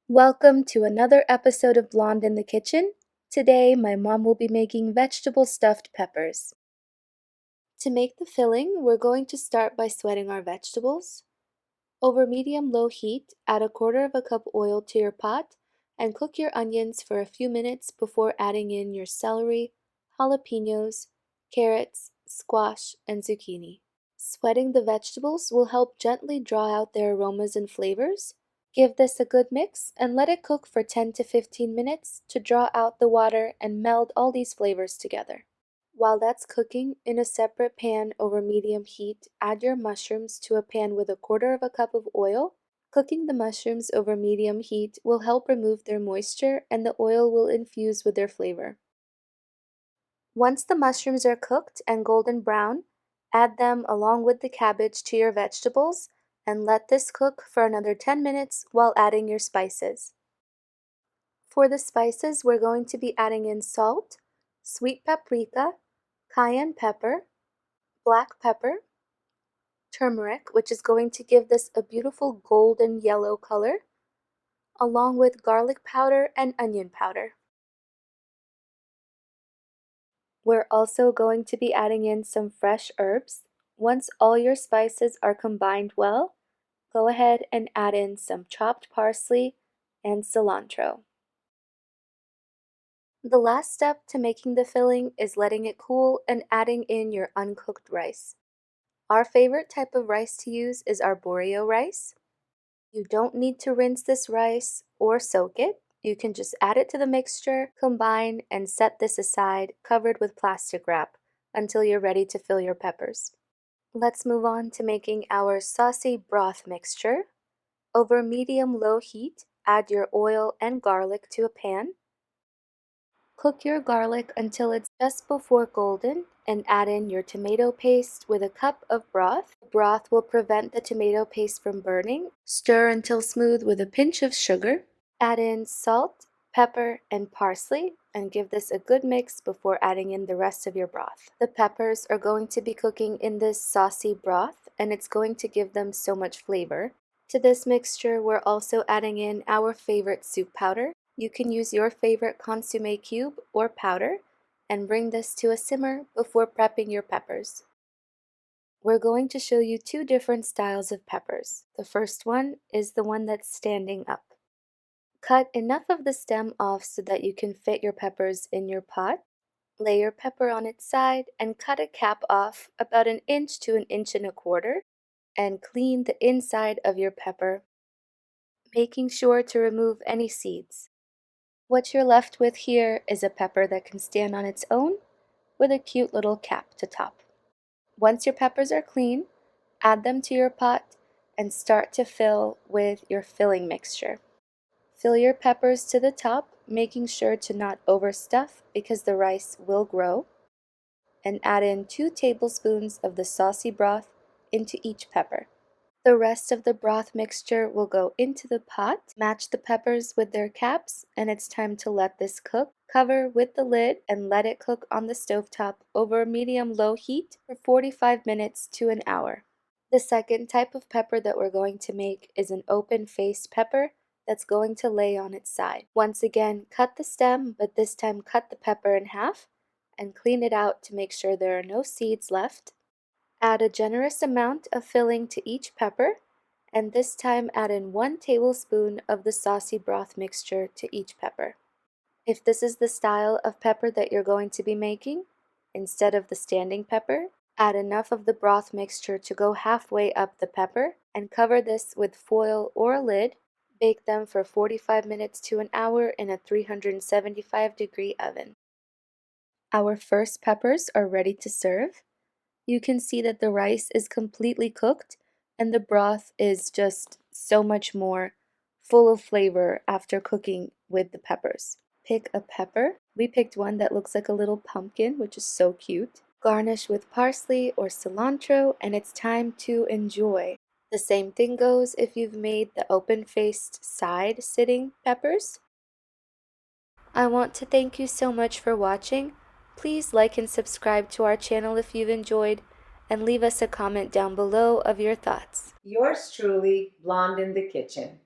Welcome to another episode of Blonde in the Kitchen. Today, my mom will be making vegetable stuffed peppers. To make the filling, we're going to start by sweating our vegetables. Over medium-low heat, add a quarter of a cup oil to your pot and cook your onions for a few minutes before adding in your celery, jalapeños, carrots, squash, and zucchini. Sweating the vegetables will help gently draw out their aromas and flavors. Give this a good mix and let it cook for 10 to 15 minutes to draw out the water and meld all these flavors together. While that's cooking, in a separate pan over medium heat, add your mushrooms to a pan with a quarter of a cup of oil. Cooking the mushrooms over medium heat will help remove their moisture and the oil will infuse with their flavor. Once the mushrooms are cooked and golden brown, add them along with the cabbage to your vegetables and let this cook for another 10 minutes while adding your spices. For the spices, we're going to be adding in salt, sweet paprika, cayenne pepper, black pepper, turmeric, which is going to give this a beautiful golden yellow color, along with garlic powder and onion powder. We're also going to be adding in some fresh herbs. Once all your spices are combined well, go ahead and add in some chopped parsley and cilantro. The last step to making the filling is letting it cool and adding in your uncooked rice. Our favorite type of rice to use is arborio rice. You don't need to rinse this rice or soak it. You can just add it to the mixture, combine, and set this aside covered with plastic wrap until you're ready to fill your peppers. Let's move on to making our saucy broth mixture. Over medium-low heat, add your oil and garlic to a pan. Cook your garlic until it's just before golden and add in your tomato paste with a cup of broth. Broth will prevent the tomato paste from burning. Stir until smooth with a pinch of sugar. Add in salt, pepper, and parsley and give this a good mix before adding in the rest of your broth. The peppers are going to be cooking in this saucy broth and it's going to give them so much flavor. To this mixture, we're also adding in our favorite soup powder. You can use your favorite consommé cube or powder and bring this to a simmer before prepping your peppers. We're going to show you two different styles of peppers. The first one is the one that's standing up. Cut enough of the stem off so that you can fit your peppers in your pot. Lay your pepper on its side and cut a cap off about 1 inch to 1.25 inches and clean the inside of your pepper, making sure to remove any seeds. What you're left with here is a pepper that can stand on its own with a cute little cap to top. Once your peppers are clean, add them to your pot and start to fill with your filling mixture. Fill your peppers to the top, making sure to not overstuff because the rice will grow, and add in 2 tablespoons of the saucy broth into each pepper. The rest of the broth mixture will go into the pot. Match the peppers with their caps, and it's time to let this cook. Cover with the lid and let it cook on the stovetop over medium-low heat for 45 minutes to an hour. The second type of pepper that we're going to make is an open-faced pepper that's going to lay on its side. Once again, cut the stem, but this time cut the pepper in half and clean it out to make sure there are no seeds left. Add a generous amount of filling to each pepper, and this time add in 1 tablespoon of the saucy broth mixture to each pepper. If this is the style of pepper that you're going to be making, instead of the standing pepper, add enough of the broth mixture to go halfway up the pepper and cover this with foil or a lid. Bake them for 45 minutes to an hour in a 375-degree oven. Our first peppers are ready to serve. You can see that the rice is completely cooked and the broth is just so much more full of flavor after cooking with the peppers. Pick a pepper. We picked one that looks like a little pumpkin, which is so cute. Garnish with parsley or cilantro, and it's time to enjoy. The same thing goes if you've made the open-faced side-sitting peppers. I want to thank you so much for watching. Please like and subscribe to our channel if you've enjoyed, and leave us a comment down below of your thoughts. Yours truly, Blonde in the Kitchen.